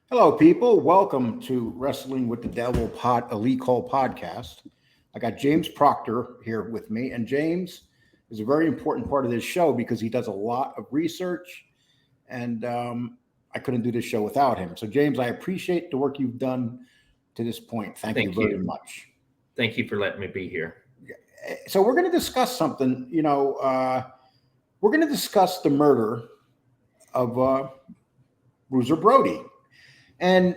Hello, people. Welcome to Wrestling with the Devil Elite Call podcast. I got James Proctor here with me, and James is a very important part of this show because he does a lot of research, and I couldn't do this show without him. So, James, I appreciate the work you've done to this point. Thank you Thank very you. much. Thank you for letting me be here. So, we're going to discuss something. We're going to discuss the murder of Bruiser Brody. And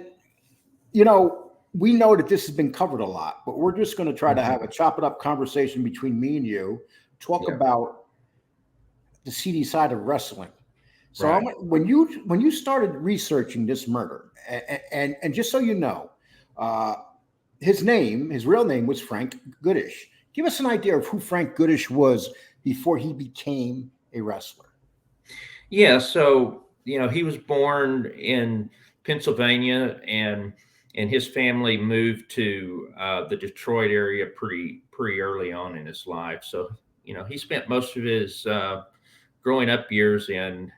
we know that this has been covered a lot, but we're just going to try to Mhm. have a chop it up conversation between me and you, talk Yeah, about the seedy side of wrestling. So right. when you started researching this murder, and just so you know, uh, his real name was Frank Goodish. Give us an idea of who Frank Goodish was before he became a wrestler. Yeah, so he was born in Pennsylvania, and his family moved to the Detroit area pretty early on in his life. So he spent most of his growing up years in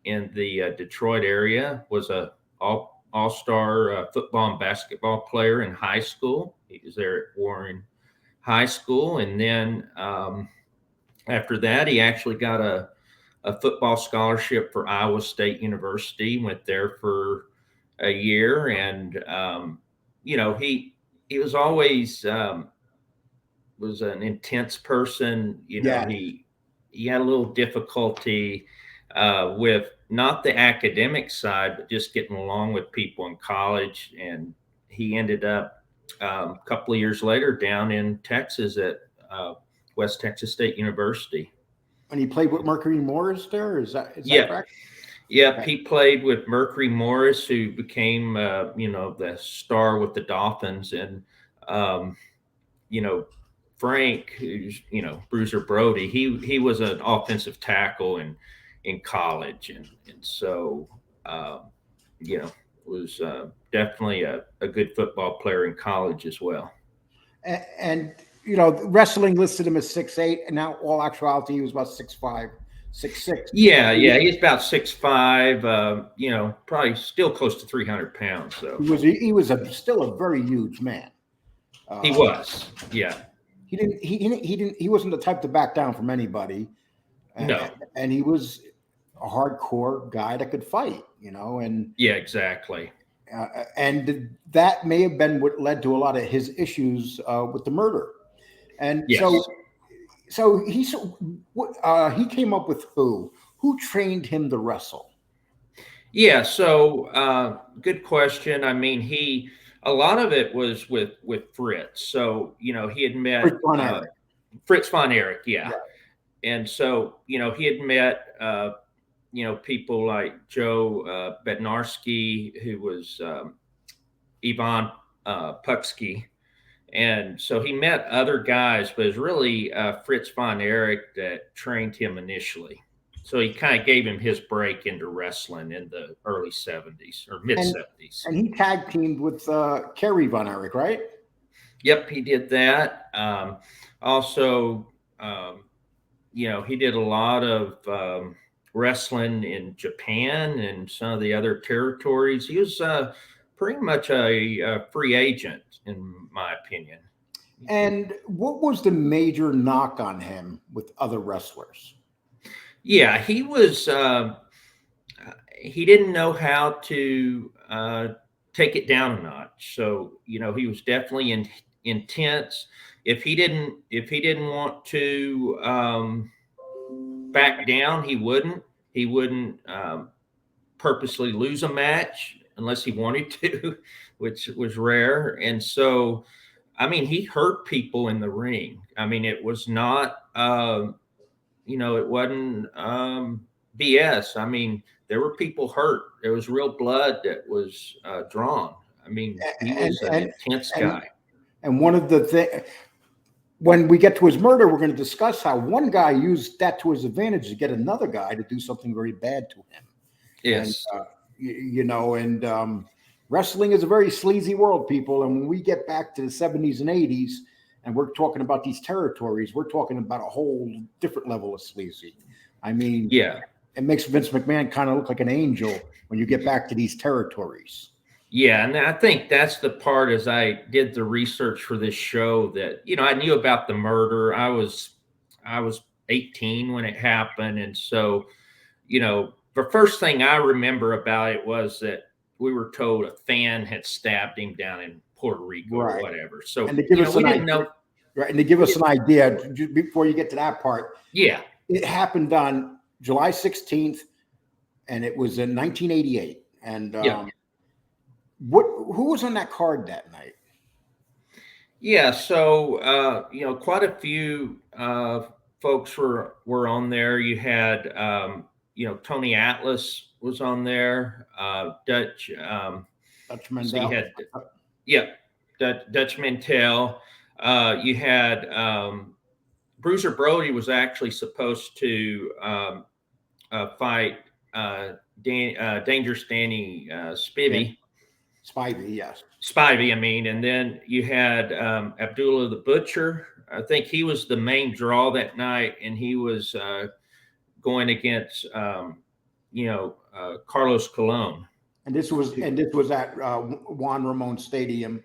the Detroit area. Was a all star football and basketball player in high school. He was there at Warren High School, and then after that, he actually got a football scholarship for Iowa State University. Went there for a year, and he was always was an intense person. Yeah, He had a little difficulty with not the academic side, but just getting along with people in college. And he ended up a couple of years later down in Texas at uh, West Texas State University. and he played with Mercury Morris there. Is that Yeah, correct? Yep, Okay. he played with Mercury Morris, who became, the star with the Dolphins, and um, you know, Frank, who's Bruiser Brody. He was an offensive tackle in college, and so um, you know was definitely a good football player in college as well. And wrestling listed him as 6'8", and now all actuality he was about 6'5", 6'6". Yeah, he's about 6'5". Probably still close to 300 pounds. So Still a very huge man. he Uh, was, yeah. he wasn't the type to back down from anybody, and, No. and he was a hardcore guy that could fight. Yeah, exactly. And that may have been what led to a lot of his issues with the murder. And so Yes. so he came up with who trained him to wrestle. Yeah. So, good question. I mean, a lot of it was with Fritz. So, he had Rick met Von Erich. Fritz von Erich. Yeah. Right. And so, he had met, people like Joe Bednarski, who was Ivan Puksky. And so he met other guys, but it was really Fritz von Erich that trained him initially. So he kind of gave him his break into wrestling in the early 70s or mid and 70s. and he tag teamed with Kerry Von Erich, right? Yep, he did that. Also, um, he did a lot of wrestling in Japan and some of the other territories. He was pretty much a free agent, in my opinion. And what was the major knock on him with other wrestlers? Yeah, he was. He didn't know how to take it down a notch. So he was definitely intense. If he didn't want to back down, he wouldn't. He wouldn't purposely lose a match unless he wanted to, which was rare. And so, I mean, he hurt people in the ring. I mean, it was not. It wasn't BS. I mean, there were people hurt. There was real blood that was drawn. I mean, he And was an and intense and guy. and one of the things, when we get to his murder, we're going to discuss how one guy used that to his advantage to get another guy to do something very bad to him. And Yes. wrestling is a very sleazy world, people. And when we get back to the 70s and 80s, and we're talking about these territories, we're talking about a whole different level of sleazy. I mean, Yeah. it makes Vince McMahon kind of look like an angel when you get back to these territories. Yeah, and I think that's the part as I did the research for this show that, I knew about the murder. I was 18 when it happened. And so, the first thing I remember about it was that we were told a fan had stabbed him down in Puerto Rico or Right. whatever. So, And to give us we an didn't idea, know. right, and to give We us didn't, an idea, before you get to that part, yeah. it happened on July 16th, and it was in 1988. And Yeah. who was on that card that night? Yeah, so quite a few folks were on there. You had Tony Atlas was on there. Dutch. Dutch So you Mandel. had yeah, Dutch Mantel. You had Bruiser Brody was actually supposed to fight Dangerous Danny Yeah, Spivey. Spivey, yes. Spivey, I mean, and then you had Abdullah the Butcher. I think he was the main draw that night, and he was going against, Carlos Colon. And this was at Juan Ramon Stadium,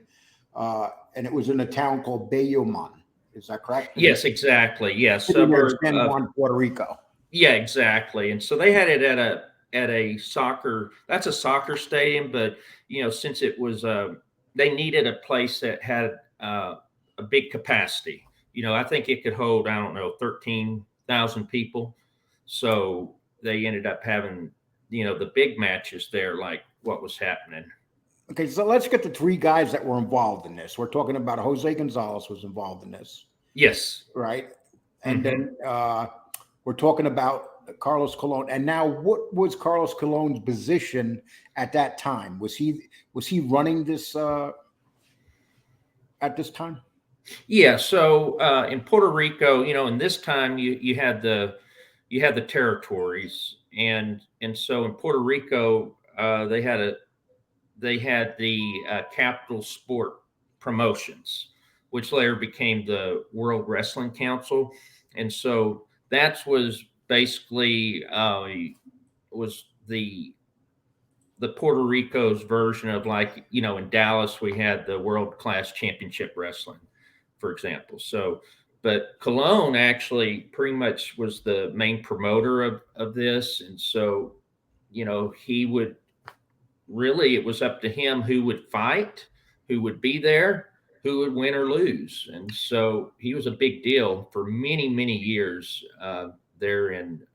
and it was in a town called Bayuman. Is that correct? Yes, exactly. Yes, Sitting there in suburb San of. Juan, Puerto Rico. Yeah, exactly. And so they had it at a soccer. That's a soccer stadium, but since it was they needed a place that had a big capacity. I think it could hold, I don't know, 13,000 people. So they ended up having the big matches there, like what was happening. Okay, so let's get the three guys that were involved in this. We're talking about Jose Gonzalez was involved in this, Yes. right? And Hmm. then we're talking about Carlos Colon. And now, what was Carlos Colon's position at that time? Was he running this at this time? Yeah. So in Puerto Rico, in this time you had the territories, and so in Puerto Rico they had the Capital Sport Promotions, which later became the World Wrestling Council, and so that was basically was the Puerto Rico's version of, like, in Dallas we had the World Class Championship Wrestling, for example. So, but Cologne actually pretty much was the main promoter of this, and so he would really, it was up to him who would fight, who would be there, who would win or lose. And so he was a big deal for many, many years there. And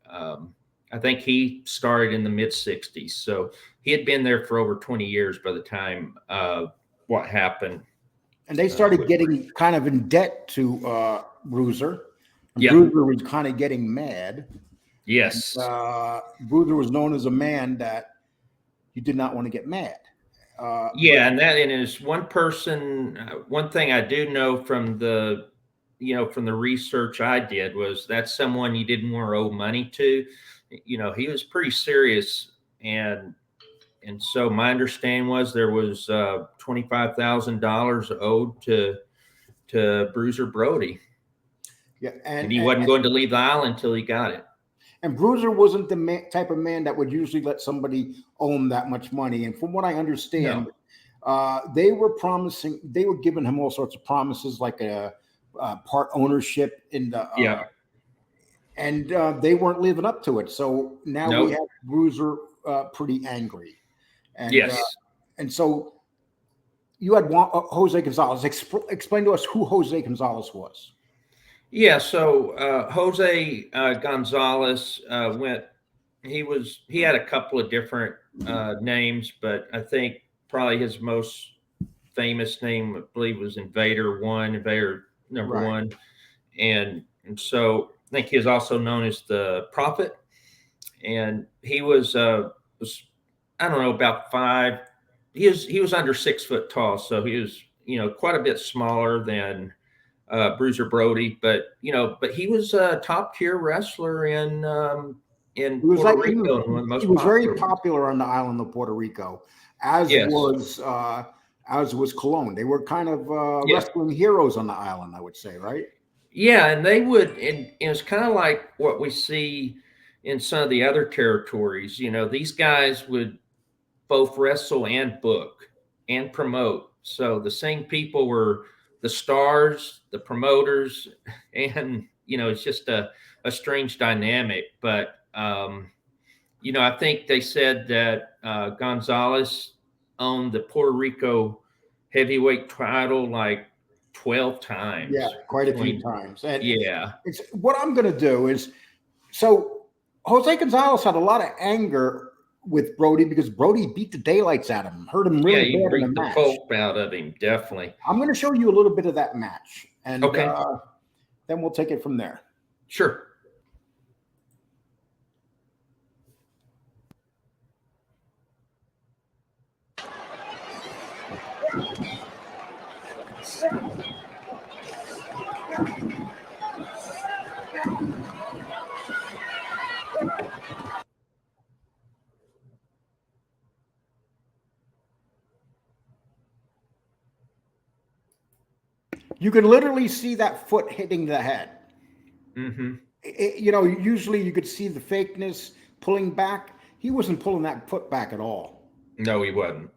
I think he started in the mid 60s. So he had been there for over 20 years by the time what happened. And they started With getting kind of in debt to Bruiser, and Yeah. Bruiser was kind of getting mad. Yes. Bruiser was known as a man that you did not want to get mad. But Yeah, and is one person. One thing I do know from the research I did was that's someone you didn't want to owe money to. He was pretty serious, and so my understanding was there was $25,000 owed to Bruiser Brody, yeah, and he wasn't going to leave the island until he got it. and Bruiser wasn't the type of man that would usually let somebody own that much money. And from what I understand, No. they were giving him all sorts of promises, like a part ownership in the, Yeah. and they weren't living up to it. So now we Nope. have Bruiser pretty angry, and Yes. and so you had Jose Gonzalez. Explain to us who Jose Gonzalez was. Yeah, so Jose Gonzalez went. He had a couple of different names, but I think probably his most famous name, I believe, was Invader number Right. one, and so I think he is also known as the Prophet, and he was, I don't know, about five. He was under 6 foot tall, so he was quite a bit smaller than Bruiser Brody, but he was a top tier wrestler in He was Puerto like Rico, and one of the he most was very popular ones. popular on the island of Puerto Rico, as Yes, was Cologne. They were kind of yeah, wrestling heroes on the island, I would say, right? yeah, and they would, and it's kind of like what we see in some of the other territories. These guys would both wrestle and book. and promote. So the same people were the stars, the promoters, and it's just a strange dynamic. But I think they said that Gonzalez owned the Puerto Rico heavyweight title like 12 Yeah, times quite a few between. times. And Yeah. it's what I'm going to do is so Jose Gonzalez had a lot of anger with Brody because Brody beat the daylights out of him, hurt him Yeah, really you bad in the beat the match. pulp out of him, definitely. I'm going to show you a little bit of that match, and Okay, then we'll take it from there. sure. You can literally see that foot hitting the head. Mm-hmm. Usually you could see the fakeness pulling back. He wasn't pulling that foot back at all. No, he wasn't.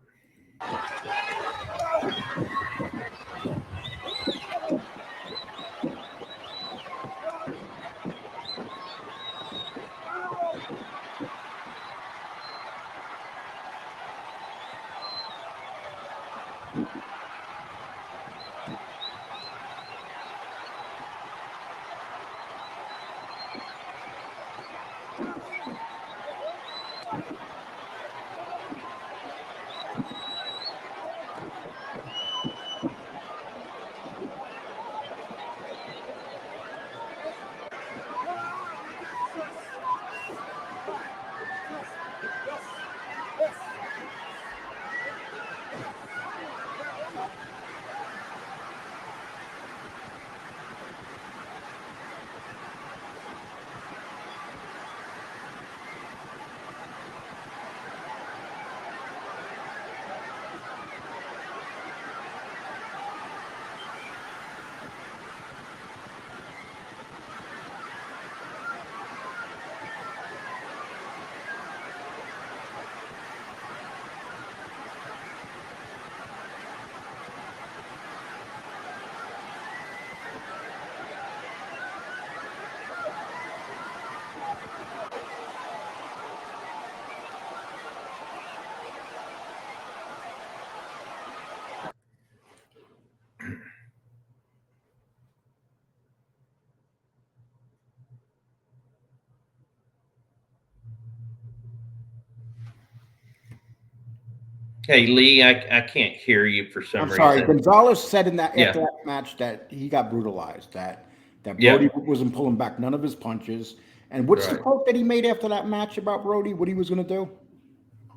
Hey, Lee, I can't hear you for I'm some sorry. reason. Gonzalez said in that Yeah, after that match that he got brutalized, that yeah, Brody wasn't pulling back none of his punches. And what's the right. quote that he made after that match about Brody? What he was going to do?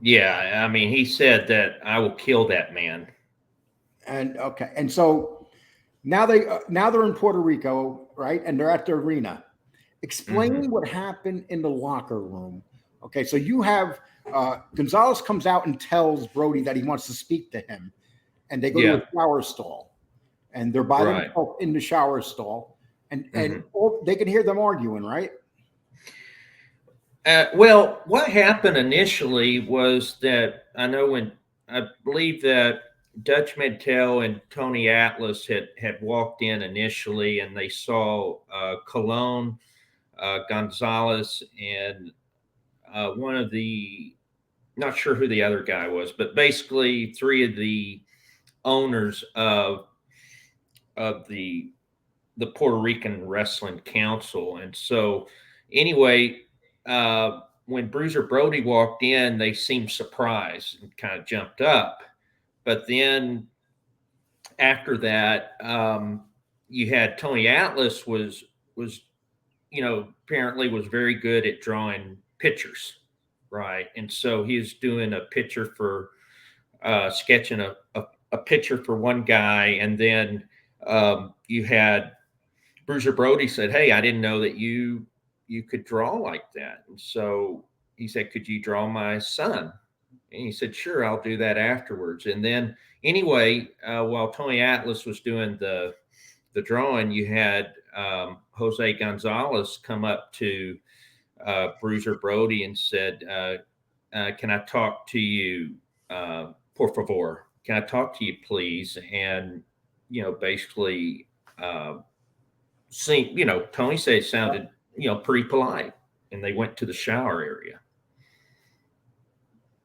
Yeah, I mean, he said that I will kill that man. And okay, and so now they're in Puerto Rico, right? And they're at the arena. Mm-hmm. Explain what happened in the locker room. Okay, so you have Gonzalez comes out and tells Brody that he wants to speak to him, and they go to a Yeah, shower stall, and they're by right. themselves in the shower stall, and Mm-hmm. they can hear them arguing, right? Well, what happened initially was that I believe that Dutch Mantel and Tony Atlas had walked in initially, and they saw Cologne, Gonzalez, and one of the not sure who the other guy was, but basically three of the owners of the Puerto Rican Wrestling Council. And so, anyway, when Bruiser Brody walked in, they seemed surprised and kind of jumped up. But then after that, you had Tony Atlas was apparently was very good at drawing pictures, right? And so he was doing a picture for sketching a picture for one guy, and then you had Bruiser Brody said, "Hey, I didn't know that you could draw like that." And so he said, "Could you draw my son?" And he said, "Sure, I'll do that afterwards." And then anyway, while Tony Atlas was doing the drawing, you had Jose Gonzalez come up to Bruiser Brody and said, "Can I talk to you, por favor?" can I talk to you, please? And, basically, Tony said it sounded, pretty polite. And they went to the shower area.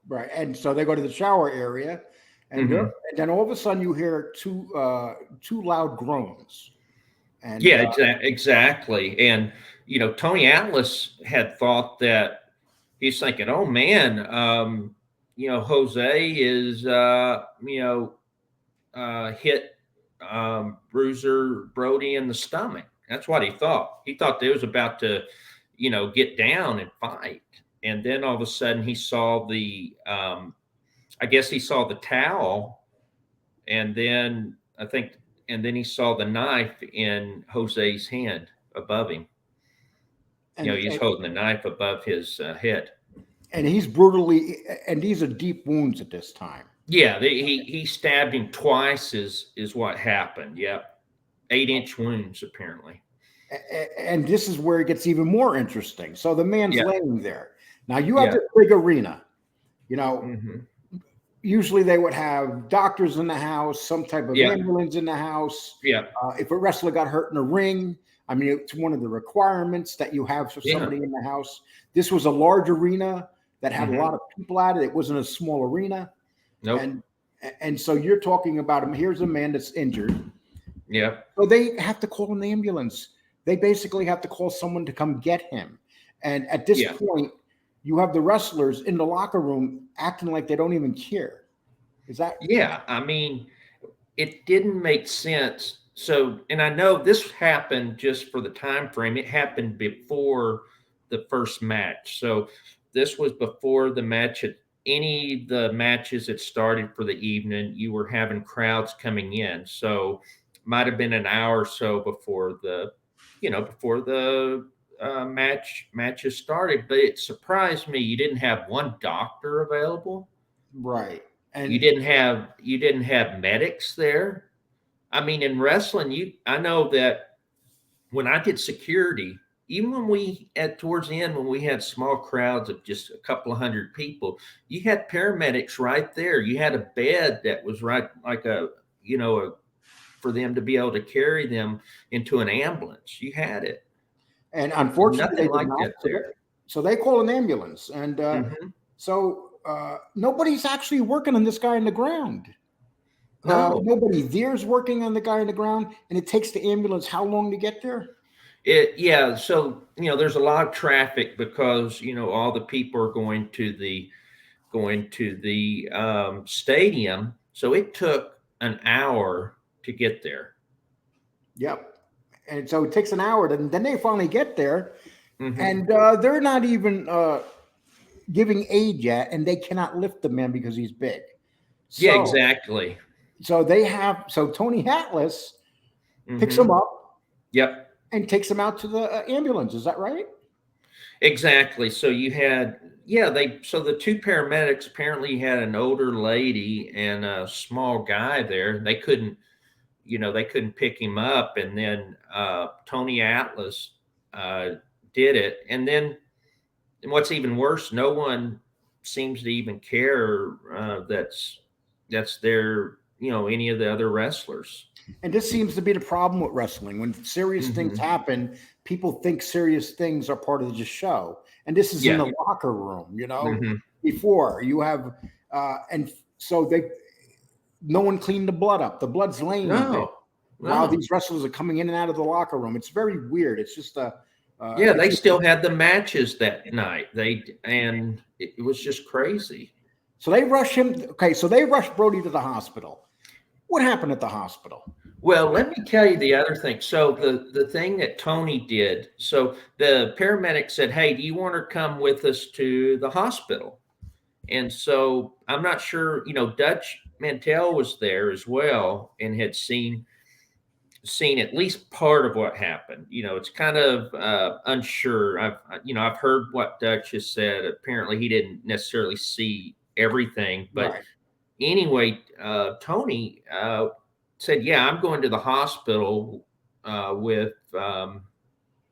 Right. And so they go to the shower area, and, Hmm. and then all of a sudden you hear two loud groans. And Yeah, exactly. And, Tony Atlas had thought that he's thinking, oh man, Jose is, hit Bruiser Brody in the stomach. That's what he thought. He thought they was about to, get down and fight. And then all of a sudden he saw I guess he saw the towel, and then he saw the knife in Jose's hand above him. and He's holding the knife above his head. and he's brutally, and these are deep wounds at this time. Yeah, he stabbed him twice. Is what happened. Yep, 8-inch wounds apparently. And this is where it gets even more interesting. So the man's Yeah. laying there. Now you have Yeah. this big arena. Hmm. Usually they would have doctors in the house, some type of Yeah. ambulance in the house. Yeah. If a wrestler got hurt in a ring, I mean, it's one of the requirements that you have for Yeah. somebody in the house. This was a large arena that had Mhm. a lot of people at it. It wasn't a small arena. Nope. And so you're talking about him. Here's a man that's injured. Yeah. So they have to call an ambulance. They basically have to call someone to come get him. And at this Yeah. point, you have the wrestlers in the locker room acting like they don't even care. Is that? Yeah. I mean, it didn't make sense. So, and I know this happened just for the time frame. It happened before the first match. So this was before the match had any of the matches that started for the evening. You were having crowds coming in. So might have been an hour or so before the matches started. But it surprised me you didn't have one doctor available. Right. And You didn't have medics there. I mean, in wrestling, I know that when I did security, even when we at towards the end when we had small crowds of just a couple of hundred people, you had paramedics right there. You had a bed that was right like for them to be able to carry them into an ambulance. You had it. unfortunately, Nothing they did like not. that there. So they call an ambulance. And Hmm. nobody's actually working on this guy in the ground. No. Nobody there's working on the guy in the ground. And it takes the ambulance how long to get there? Yeah, so there's a lot of traffic because all the people are going to the stadium. So it took an hour to get there. Yep. And so it takes an hour. Then they finally get there. Hmm. And they're not even giving aid yet. And they cannot lift the man because he's big. Yeah, So, exactly. so Tony Atlas picks Hmm. him up Yep, and takes him out to the ambulance. Is that right? exactly. So you had, yeah, so the two paramedics apparently had an older lady and a small guy there. They couldn't pick him up, and then Tony Atlas uh, did it. And what's even worse, no one seems to even care that's their any of the other wrestlers. And this seems to be the problem with wrestling. When serious things Hmm. happen, people think serious things are part of the show. And this is in Yeah. the locker room, Hmm. before you have, and so no one cleaned the blood up. The blood's laying there No, while no. these wrestlers are coming in and out of the locker room. It's very weird. It's just Yeah, it's they just, still had the matches that night. And it was just crazy. so they rush him. Okay, so they rush Brody to the hospital. What happened at the hospital? Well, let me tell you the other thing. So the thing that Tony did, so the paramedic said, "Hey, do you want to come with us to the hospital?" And so I'm not sure, Dutch Mantel was there as well and had seen at least part of what happened. It's kind of unsure. I've heard what Dutch has said. Apparently, he didn't necessarily see everything, but Right. anyway, Tony said, "Yeah, I'm going to the hospital with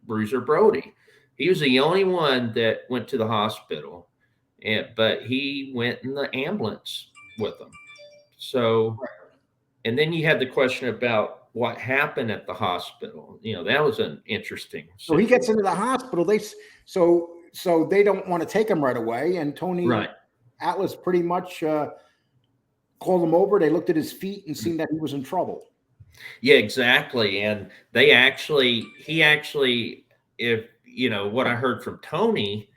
Bruiser Brody." He was the only one that went to the hospital, but he went in the ambulance with them. So, and then you had the question about what happened at the hospital. That was an interesting So he gets situation. into the hospital. So they don't want to take him right away, and Tony Right. Atlas pretty much called him over. They looked at his feet and seen that he was in trouble. Yeah, exactly. And he actually, if what I heard from Tony,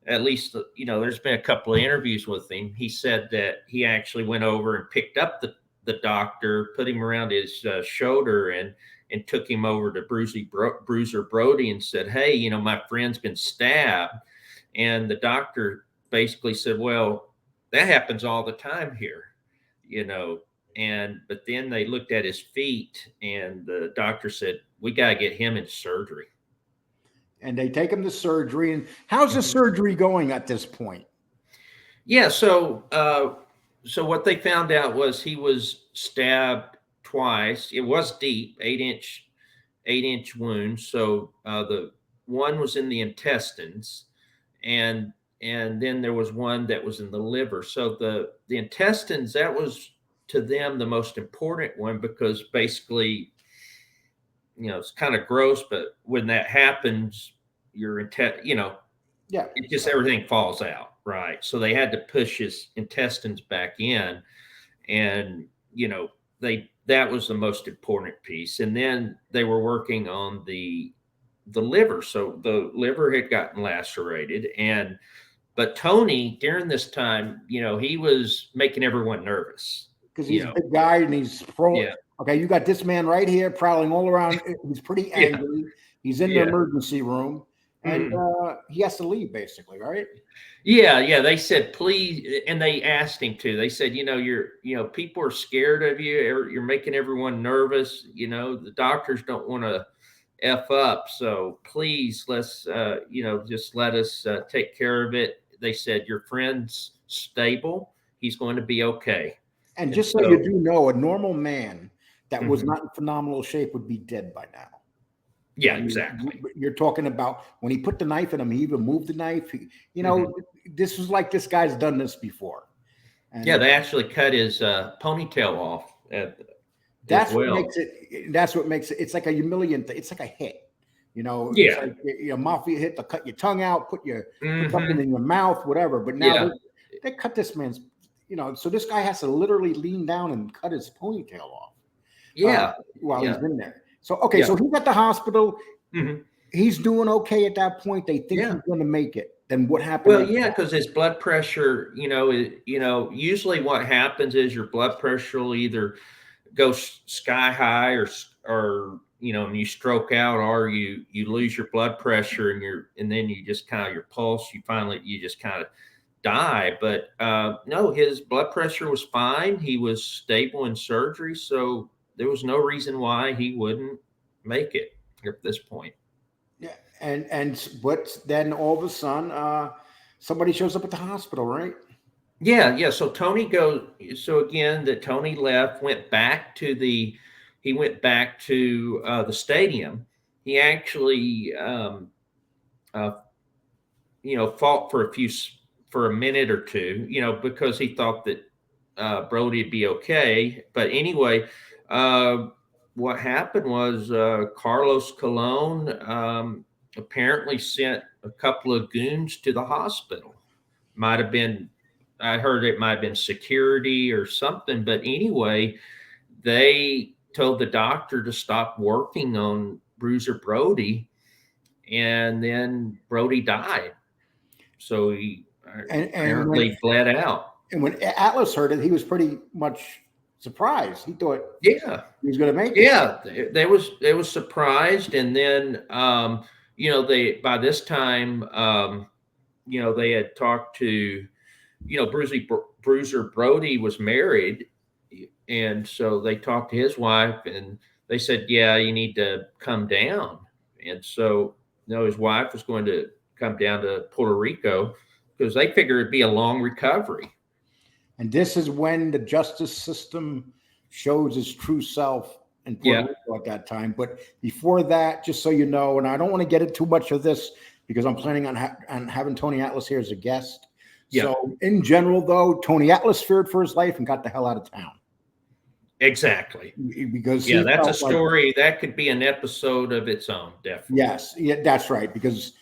at least, there's been a couple of interviews with him. He said that he actually went over and picked up the doctor, put him around his shoulder, and took him over to Bruiser Brody and said, "Hey, my friend's been stabbed." And the doctor basically said, "Well, that happens all the time here, you know." But then they looked at his feet, and the doctor said, "We got to get him into surgery." And they take him to surgery. And how's the Mhm. surgery going at this point? Yeah. So what they found out was he was stabbed twice. It was deep, 8-inch wound. So the one was in the intestines, and then there was one that was in the liver. So the intestines, that was to them the most important one, because basically, it's kind of gross, but when that happens, Yeah. it just everything falls out, right? So they had to push his intestines back in, and that was the most important piece. And then they were working on the liver. So the liver had gotten lacerated, but Tony, during this time, he was making everyone nervous. Because You he's a know, big guy and he's pro. yeah, Okay, you got this man right here prowling all around. He's pretty yeah, angry. He's in the yeah. emergency room, and Mhm. he has to leave, basically, right? Yeah. They said, please, and they asked him to. They said, people are scared of you. You're making everyone nervous. The doctors don't want to f up. So please, let's, just let us take care of it. They said, your friend's stable. He's going to be okay. And And just so you so, do know, a normal man that was mhm. not in phenomenal shape would be dead by now. Yeah, I mean, exactly. you're talking about when he put the knife in him, he even moved the knife. Mhm. This was like this guy's done this before. Yeah, And they actually cut his ponytail off as that's what well. makes it. That's what makes it. It's like a humiliant thing. It's like a hit. It's Yeah. like mafia hit to cut your tongue out, put something Hmm. in your mouth, whatever. But now Yeah. they cut this man's. So this guy has to literally lean down and cut his ponytail off uh, Yeah. while he's Yeah. in there. So okay, Yeah. so he's at the hospital. Hmm. He's doing okay at that point. They think Yeah. he's going to make it. Then what happened Well, after yeah, that? because his blood pressure, usually what happens is your blood pressure will either go sky high, or and you stroke out, or you lose your blood pressure, and then you just kind of your pulse, you just kind of die. But no, his blood pressure was fine. He was stable in surgery, so there was no reason why he wouldn't make it at this point. Yeah, but then all of a sudden, somebody shows up at the hospital, right? Yeah. So Tony goes. So again, that Tony left, he went back to the stadium. He actually, uh, fought for a minute or two, because he thought that Brody would be okay. But anyway, uh, what happened was Carlos Colon apparently sent a couple of goons to the hospital. Might have been, I heard it might have been security or something. But anyway, they told the doctor to stop working on Bruiser Brody, and then Brody died. So he And apparently bled out. when Atlas heard it, he was pretty much surprised. He thought Yeah, he was going to make it. yeah. They was surprised, and then they by this time they had talked to Bruiser Brody was married, and so they talked to his wife, and they said, "Yeah, you need to come down." And so his wife was going to come down to Puerto Rico because they figured it'd be a long recovery. And this is when the justice system shows its true self in Puerto Yeah, Rico at that time. But before that, just so you know, and I don't want to get into too much of this because I'm planning on having Tony Atlas here as a guest. yeah. So in general, though, Tony Atlas feared for his life and got the hell out of town. Exactly. because Yeah, he that's a felt like, story that could be an episode of its own, definitely. yes, yeah, that's right. Because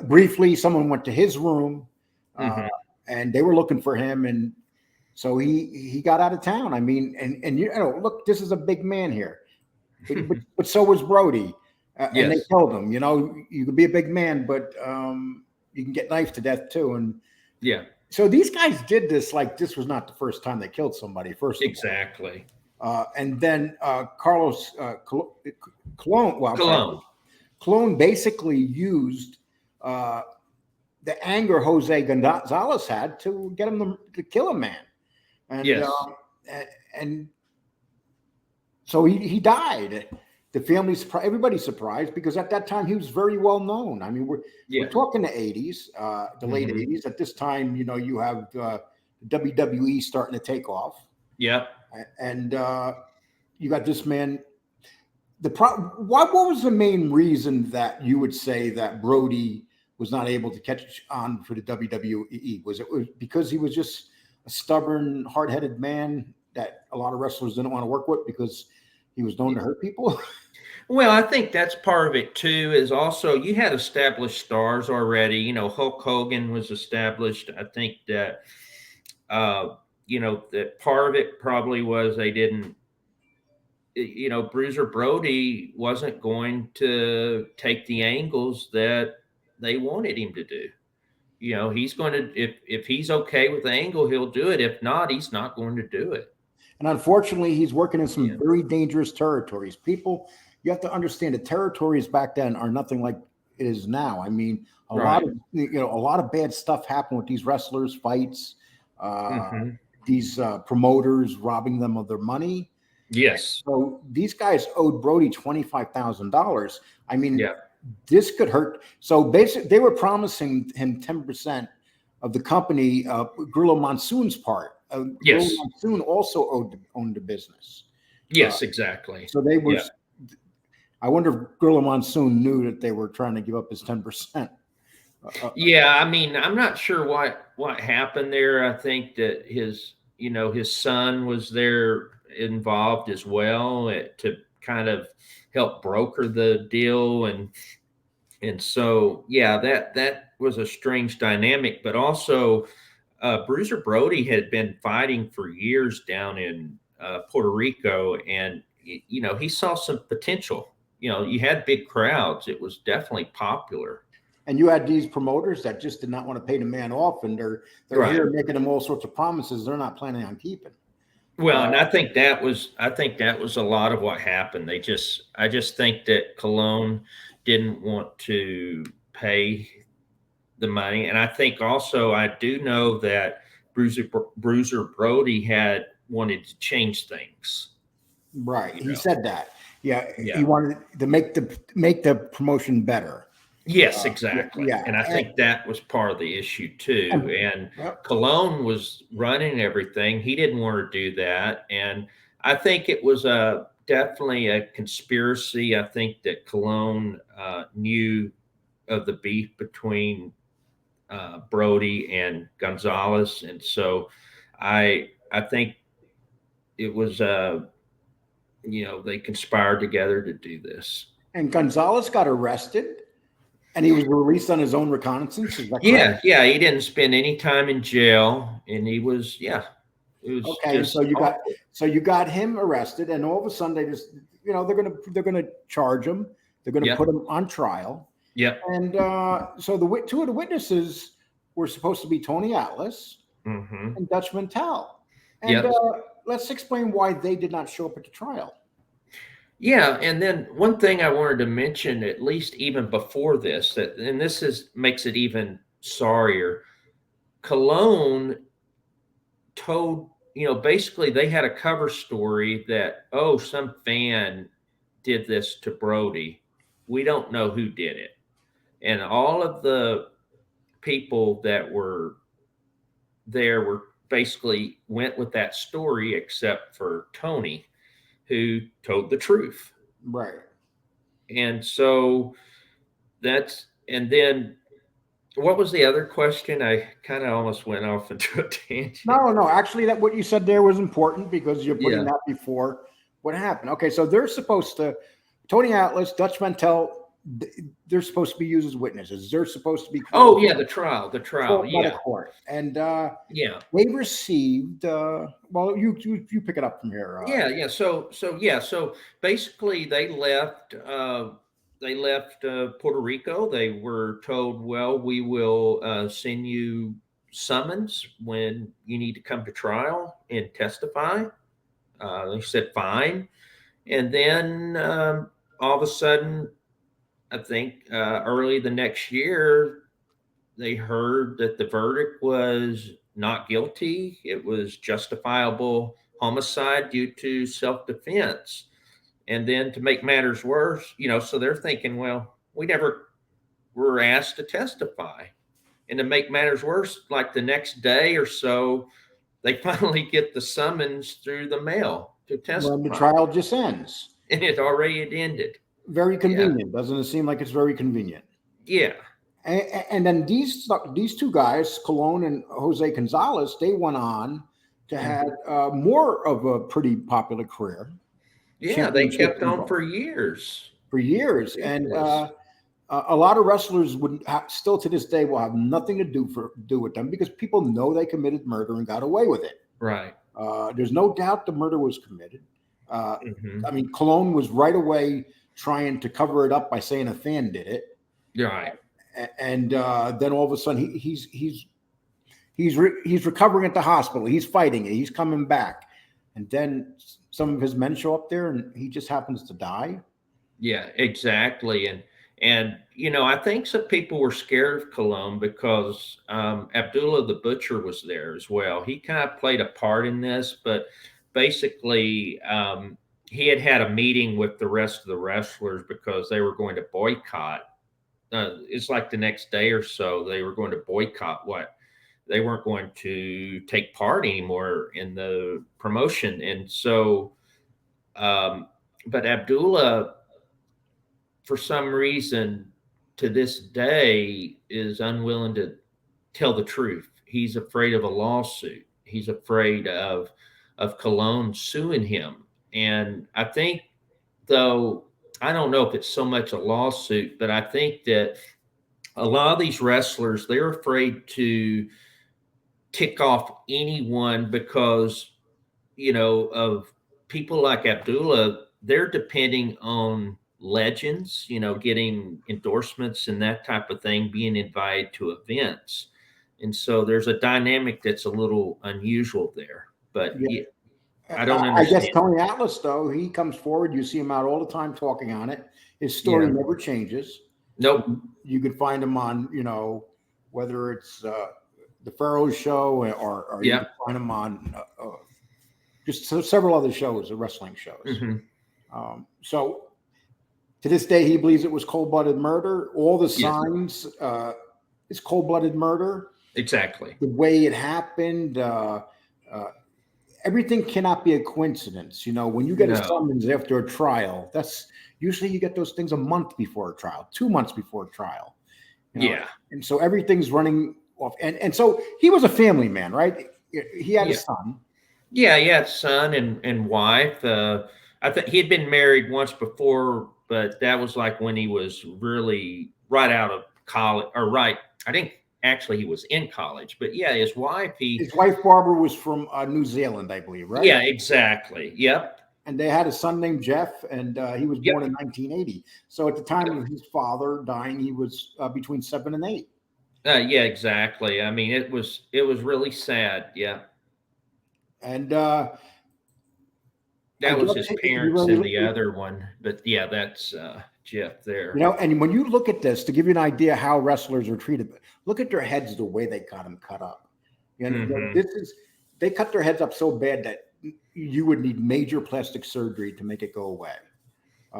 briefly, someone went to his room, uh, Hmm. and they were looking for him, and so he got out of town. I mean, and you know, look, this is a big man here, but so was Brody, and they Yes. told him, you know, you could be a big man, but you can get knifed to death too. And Yeah. so these guys did this like this was not the first time they killed somebody. First of all. Exactly. And then Carlos Colon, well, I'm sorry, Cologne. Cologne basically used uh, the anger Jose Gonzalez had to get him to kill a man, and Yes. and so he died. The family's everybody's surprised because at that time he was very well known. I mean, we're Yes. talking the '80s, the late Hmm. '80s. At this time, you know, you have WWE starting to take off, Yep. and you got this man. What was the main reason that you would say that Brody was not able to catch on for the WWE? Was it because he was just a stubborn, hard-headed man that a lot of wrestlers didn't want to work with because he was known to hurt people? Well, I think that's part of it too. Is also you had established stars already. You know, Hulk Hogan was established. I think that uh, that part of it probably was they didn't. Bruiser Brody wasn't going to take the angles that they wanted him to do. He's going to if he's okay with the angle, he'll do it. If not, he's not going to do it. And unfortunately, he's working in some Yeah. very dangerous territories. People, you have to understand the territories back then are nothing like it is now. I mean, Right. a lot of bad stuff happened with these wrestlers, fights, uh, Hmm. these promoters robbing them of their money. Yes. So these guys owed Brody $25,000. I mean, Yeah. this could hurt. So basically, they were promising him 10% of the company, Grillo Monsoon's part. Grillo Yes. Monsoon also owned the business. Uh, Yes. Exactly. so they were. Yeah. I wonder if Grillo Monsoon knew that they were trying to give up his 10%. Yeah, I mean, I'm not sure what happened there. I think that his son was there involved as well to kind of help broker the deal, and so yeah, that was a strange dynamic. But also, Bruiser Brody had been fighting for years down in Puerto Rico, and he saw some potential. You had big crowds; it was definitely popular. And you had these promoters that just did not want to pay the man off, and they're Right. here making him all sorts of promises they're not planning on keeping. Well, Uh, and I think that was a lot of what happened. I just think that Cologne didn't want to pay the money, and I think also I do know that Bruiser Brody had wanted to change things. right, You he know, said that. Yeah, he yeah, wanted to make the promotion better. yes, Yeah, exactly, yeah, and I think that was part of the issue too. and And yep. Cologne was running everything; he didn't want to do that, and I think it was a definitely a conspiracy. I think that Cologne knew of the beef between Brody and Gonzalez, and so I think it was they conspired together to do this. And Gonzalez got arrested, and he was released on his own reconnaissance. Is that correct? Yeah, yeah, he didn't spend any time in jail, and he was it was Okay, and just awful. so you got him arrested, and all of a sudden they just they're gonna charge him. They're gonna put Yep, him on trial, yep, and so the two of the witnesses were supposed to be Tony Atlas hmm, and Dutch Mantel, and yep. let's explain why they did not show up at the trial. Yeah, and then one thing I wanted to mention, at least even before this, that and this is makes it even sorrier. Cologne told, basically they had a cover story that, oh, some fan did this to Brody. We don't know who did it. And all of the people that were there were basically went with that story except for Tony, who told the truth. Right. And so and then What was the other question? I kind of almost went off into a tangent. No. Actually, that what you said there was important because you're putting Yeah. that before what happened. Okay, so they're supposed to Tony Atlas, Dutch Mantel, they're supposed to be used as witnesses. They're supposed to be Oh called, yeah, the trial. by the Yeah, court, and yeah, they received. Well, you pick it up from here. yeah. So basically, they left Puerto Rico. They were told, well, we will send you summons when you need to come to trial and testify. They said fine, and then all of a sudden, I think early the next year, they heard that the verdict was not guilty. It was justifiable homicide due to self defense. And then to make matters worse, so they're thinking, well, we never were asked to testify. And to make matters worse, like the next day or so, they finally get the summons through the mail to When the testify. trial just ends. And it already had ended. Very Yeah. convenient, doesn't it seem like it's very convenient? Yeah. And then these two guys, Colon and Jose Gonzalez, they went on to have Mhm. more of a pretty popular career, Yeah. They championship kept and on gold for years. for years, and Ridiculous. a lot of wrestlers would still to this day will have nothing to do with them because people know they committed murder and got away with it. Right. There's no doubt the murder was committed. Uh, Hmm. I mean, Cologne was right away trying to cover it up by saying a fan did it, Right. and then all of a sudden he's recovering at the hospital. He's fighting it. He's coming back, and then some of his men show up there, and he just happens to die. Yeah, exactly. And I think some people were scared of Cologne because Abdullah the Butcher was there as well. He kind of played a part in this, but basically he had a meeting with the rest of the wrestlers because they were going to boycott. It's like the next day or so they were going to boycott what they weren't going to take part anymore in the promotion, and so um, but Abdullah, for some reason, to this day, is unwilling to tell the truth. He's afraid of a lawsuit. He's afraid of Cologne suing him. And I think, though, I don't know if it's so much a lawsuit, but I think that a lot of these wrestlers, they're afraid to tick off anyone because of people like Abdullah, they're depending on legends, getting endorsements and that type of thing, being invited to events. And so there's a dynamic that's a little unusual there. But Yeah, yeah, I don't I guess understand. Tony Atlas though he comes forward. You see him out all the time talking on it. His story Yeah. never changes. Nope. You can find him on whether it's the Pharaoh show or you can Yeah. find him on just several other shows, wrestling shows. Hmm. So to this day, he believes it was cold-blooded murder. All the Yes. signs is cold-blooded murder. Exactly. The way it happened, uh, everything cannot be a coincidence. When you get a No. summons after a trial, that's usually you get those things a month before a trial, 2 months before a trial. Yeah. And so everything's running off. And so he was a family man, right? He had a Yeah. son. Yeah. He had son and wife. I think he had been married once before, but that was like when he was really right out of college, or right. I think actually he was in college, but yeah, his wife. His wife Barbara was from New Zealand, I believe, right? Yeah, exactly. Yep. And they had a son named Jeff, and he was born Yep. in 1980. So at the time Yep. of his father dying, he was between 7 and 8. Yeah, exactly. I mean, it was really sad. Yeah, And I that was guess his he parents and really, the other one, but yeah, that's Jeff there. and when you look at this, to give you an idea how wrestlers are treated, look at their heads, the way they got them cut up. Hmm. This is, they cut their heads up so bad that you would need major plastic surgery to make it go away.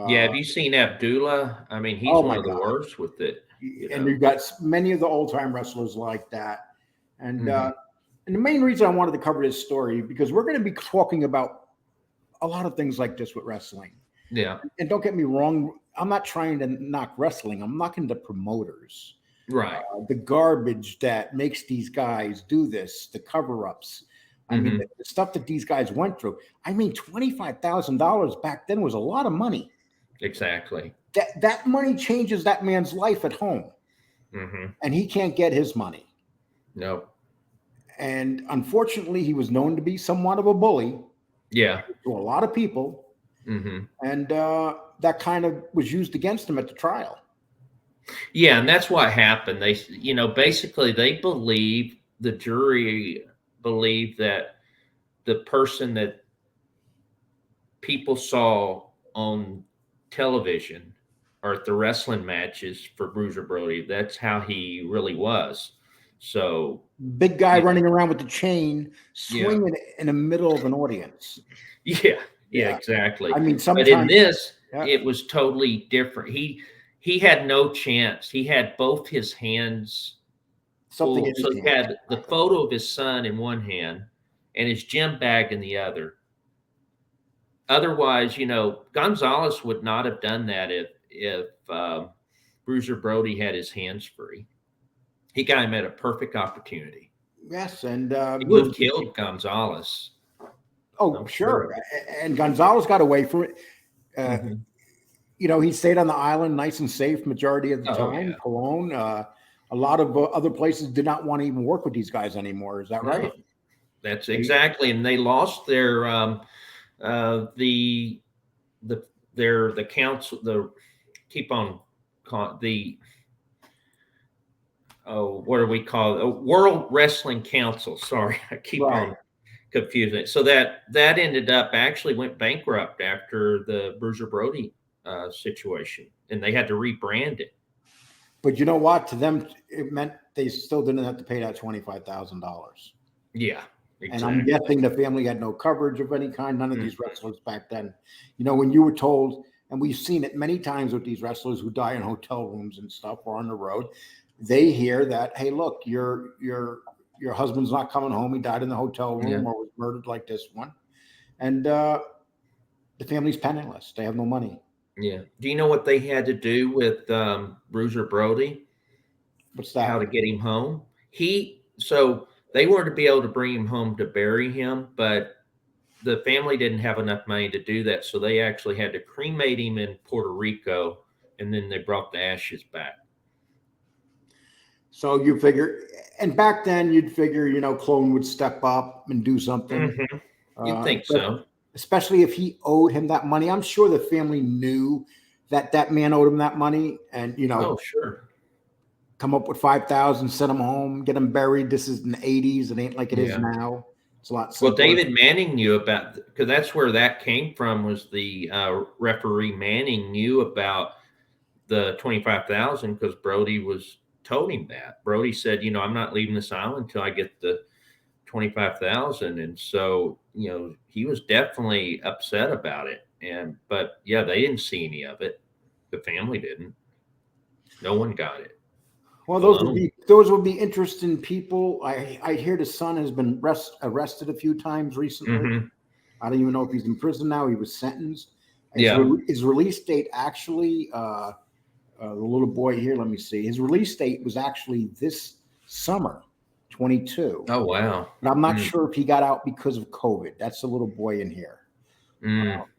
Yeah, Uh, have you seen Abdullah? I mean, he's oh one my of the God. worst with it. And you've got many of the old time wrestlers like that. And, Hmm. and the main reason I wanted to cover this story, because we're going to be talking about a lot of things like this with wrestling. Yeah. And don't get me wrong, I'm not trying to knock wrestling. I'm knocking the promoters. Right. The garbage that makes these guys do this, the cover-ups. I mean, Mhm. the stuff that these guys went through. I mean, $25,000 back then was a lot of money. Exactly. That money changes that man's life at home, Mhm. and he can't get his money. Nope. And unfortunately, he was known to be somewhat of a bully Yeah. to a lot of people, Mhm. and that kind of was used against him at the trial. Yeah, and that's what happened. They, basically the jury believed that the person that people saw on television or at the wrestling matches for Bruiser Brody, that's how he really was. So, Big guy you know, running around with the chain, yeah, swinging in the middle of an audience. yeah, yeah, Yeah, exactly. I mean, But in sometimes, this, yeah, it was totally different. He had no chance. He had both his hands something full. in So his he hand. had the photo of his son in one hand and his gym bag in the other. Otherwise, Gonzalez would not have done that if Bruiser Brody had his hands free. He got him at a perfect opportunity. Yes, and He would have killed Gonzalez, oh, I'm sure, sure. and Gonzalez got away from it. Uh, Hmm. he stayed on the island nice and safe majority of the Oh time. yeah, Cologne, a lot of other places did not want to even work with these guys anymore. Is that right? no, that's exactly. And they lost their the the council the keep on the oh, what do we call it? World Wrestling Council. Sorry, I keep Right. on confusing it. So that ended up actually went bankrupt after the Bruiser Brody situation, and they had to rebrand it. But you know what? To them, it meant they still didn't have to pay that $25,000. Yeah, And I'm exactly. guessing the family had no coverage of any kind. None of Mhm. these wrestlers back then. When you were told, and we've seen it many times with these wrestlers who die in hotel rooms and stuff or on the road, they hear that, hey, look, your husband's not coming home. He died in the hotel Yeah, room or was murdered like this one. And the family's penniless. They have no money. yeah. Do you know what they had to do with Bruiser Brody? What's How that? to get him home? So they were to be able to bring him home to bury him, but the family didn't have enough money to do that, so they actually had to cremate him in Puerto Rico, and then they brought the ashes back. So you figure, and back then you'd figure, Clone would step up and do something. Hmm. You'd Uh, think so. especially if he owed him that money. I'm sure the family knew that that man owed him that money, and Oh, sure. come up with 5,000, send him home, get him buried. This is in the '80s. It ain't like it is Yeah. now. It's a lot Well, simpler. David Manning knew about because that's where that came from. Was the referee Manning knew about the 25,000 because Brody was told him that. Brody said, I'm not leaving this island until I get the 25,000, and so he was definitely upset about it. But yeah, they didn't see any of it. The family didn't. No one got it. Well, Alone. those would be interesting people. I hear the son has been arrested a few times recently. Hmm. I don't even know if he's in prison now. He was sentenced. Yeah. His release date actually, the little boy here, let me see. His release date was actually this summer, 22. Oh wow. But I'm not Mm, sure if he got out because of COVID. That's the little boy in here.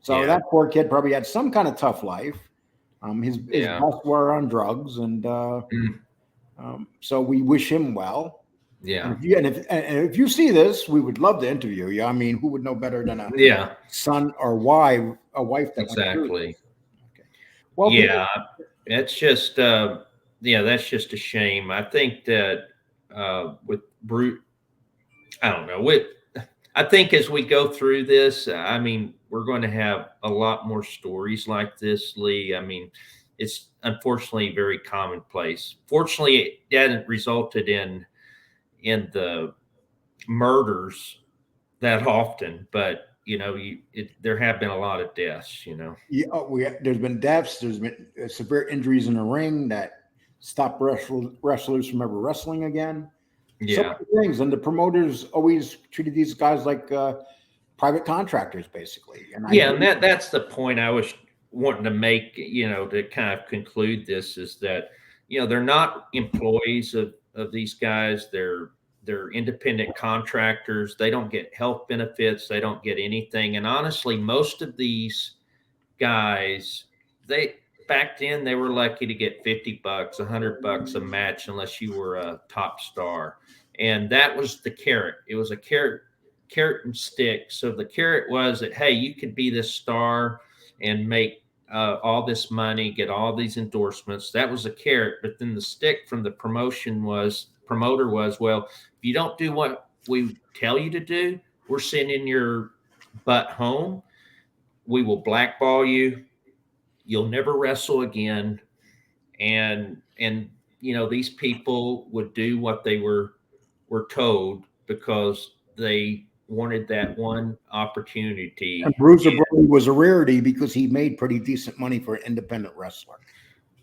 So yeah. that poor kid probably had some kind of tough life. His Yeah. boss were on drugs, and Mm, so we wish him well. And yeah. if you see this, we would love to interview you. I mean, who would know better than a Yeah. son or a wife that went through Exactly. this? Okay. Well, people, Yeah. It's just yeah, that's just a shame. I think that with Brute, I don't know. I think as we go through this, I mean, we're going to have a lot more stories like this, Lee. I mean, it's unfortunately very commonplace. Fortunately, it hasn't resulted in the murders that often, but there have been a lot of deaths. yeah, there's been deaths. There's been severe injuries in the ring that stop wrestlers from ever wrestling again. So Yeah, many things, and the promoters always treated these guys like private contractors, basically. And I yeah, and believe, that's the point I was wanting to make. To kind of conclude this is that they're not employees of these guys. They're independent contractors. They don't get health benefits. They don't get anything. And honestly, most of these guys, they back then they were lucky to get $50, $100 a match, unless you were a top star. And that was the carrot. It was a carrot and stick. So the carrot was that, hey, you could be this star and make all this money, get all these endorsements. That was a carrot. But then the stick from the promoter was, well, if you don't do what we tell you to do, we're sending your butt home. We will blackball you. You'll never wrestle again. And these people would do what they were told because they wanted that one opportunity. And Bruiser Brody was a rarity because he made pretty decent money for an independent wrestler.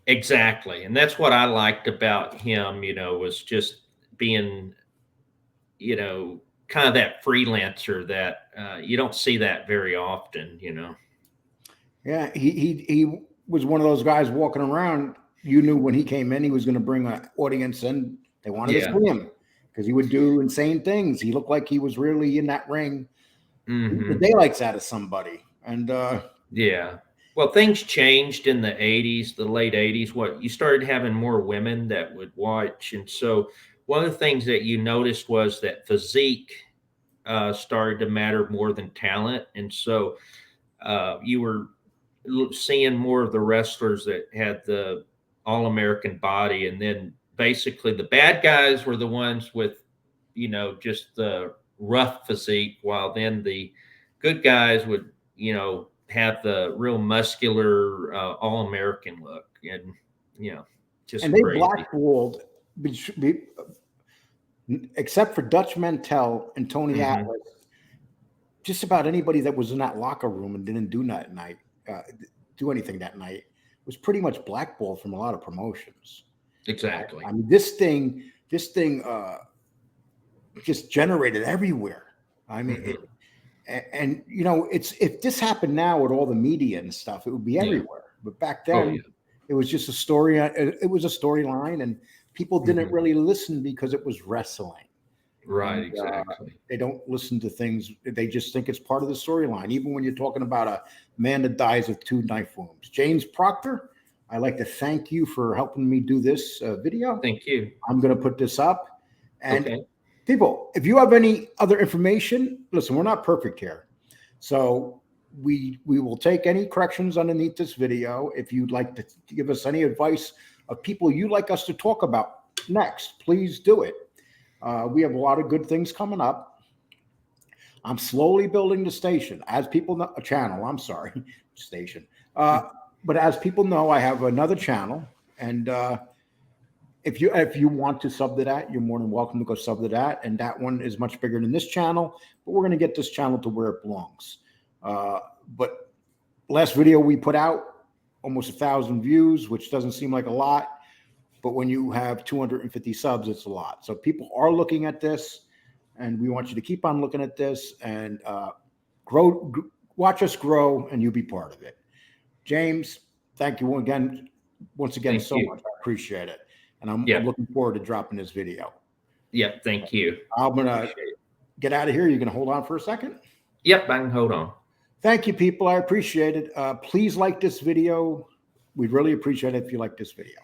Exactly. And that's what I liked about him, was just being, kind of that freelancer that you don't see that very often, Yeah, he was one of those guys walking around. You knew when he came in, he was going to bring an audience in. They wanted to see him because he would do insane things. He looked like he was really in that ring. The daylights out of somebody. And yeah. Well, things changed in the 80s, the late 80s. You started having more women that would watch. And so one of the things that you noticed was that physique started to matter more than talent. And so you were seeing more of the wrestlers that had the all-American body. And then basically the bad guys were the ones with, just the rough physique, while then the good guys would, have the real muscular all-American look. And, just and they crazy. blackballed, except for Dutch Mantell and Tony Atlas, just about anybody that was in that locker room and didn't do anything that night was pretty much blackballed from a lot of promotions. Exactly. I mean, this thing just generated everywhere. I mean, and if this happened now with all the media and stuff, it would be everywhere. But back then, it was just a story. It was a storyline, and people didn't really listen because it was wrestling. Right, And, exactly. They don't listen to things. They just think it's part of the storyline. Even when you're talking about a man that dies of 2 knife wounds. James Proctor, I'd like to thank you for helping me do this video. Thank you. I'm going to put this up. And people, if you have any other information, listen, we're not perfect here. So we will take any corrections underneath this video. If you'd like to give us any advice of people you'd like us to talk about next, please do it. We have a lot of good things coming up. I'm slowly building the station. As people know, station. But as people know, I have another channel. And if you want to sub to that, you're more than welcome to go sub to that. And that one is much bigger than this channel. But we're going to get this channel to where it belongs. But last video we put out, almost 1,000 views, which doesn't seem like a lot. But when you have 250 subs, it's a lot. So people are looking at this, and we want you to keep on looking at this and watch us grow, and you be part of it. James, thank you once again so much. I appreciate it. And I'm looking forward to dropping this video. Yeah, thank you. I'm going to get out of here. You're going to hold on for a second? Yep, I can hold on. Thank you, people. I appreciate it. Please like this video. We'd really appreciate it if you like this video.